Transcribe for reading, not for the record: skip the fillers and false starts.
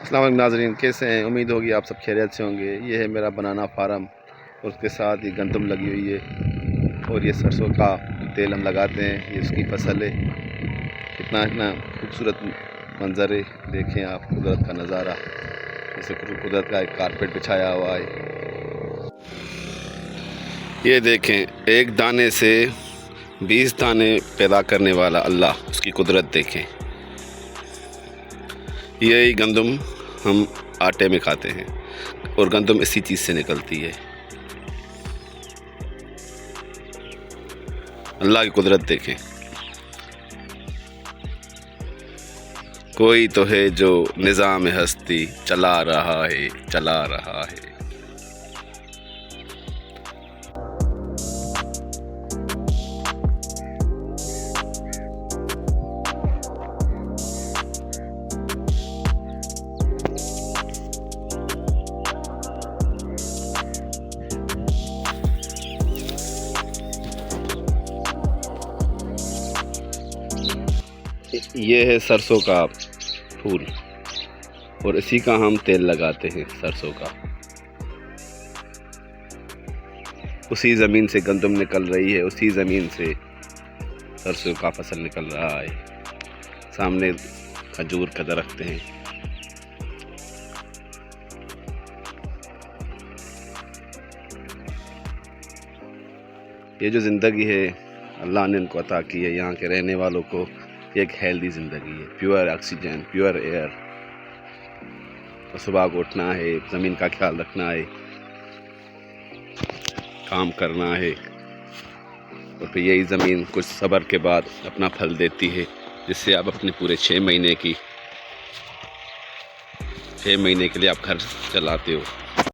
अस्सलाम वालेकुम नाज़रीन, कैसे हैं? उम्मीद होगी आप सब खैरियत से होंगे। ये है मेरा बनाना फार्म और उसके साथ ये गंदम लगी हुई है और ये सरसों का तेल हम लगाते हैं। ये उसकी फसल है। कितना इतना खूबसूरत मंजर है, देखें आप कुदरत का नज़ारा। जैसे कुदरत का एक कारपेट बिछाया हुआ है। ये देखें, एक दाने से 20 दाने पैदा करने वाला अल्लाह, उसकी कुदरत देखें। यही गंदम हम आटे में खाते हैं और गंदम इसी चीज़ से निकलती है। अल्लाह की कुदरत देखें। कोई तो है जो निज़ाम हस्ती चला रहा है, चला रहा है। ये है सरसों का फूल और इसी का हम तेल लगाते हैं। सरसों का उसी ज़मीन से गंदम निकल रही है, उसी ज़मीन से सरसों का फसल निकल रहा है। सामने खजूर का दरख्त हैं। ये जो ज़िंदगी है अल्लाह ने इनको अता की है, यहाँ के रहने वालों को एक हेल्दी ज़िंदगी है। Pure oxygen, pure air. तो सुबह को उठना है, ज़मीन का ख्याल रखना है, काम करना है और फिर यही ज़मीन कुछ सब्र के बाद अपना फल देती है, जिससे आप अपने पूरे 6 महीने के लिए आप घर चलाते हो।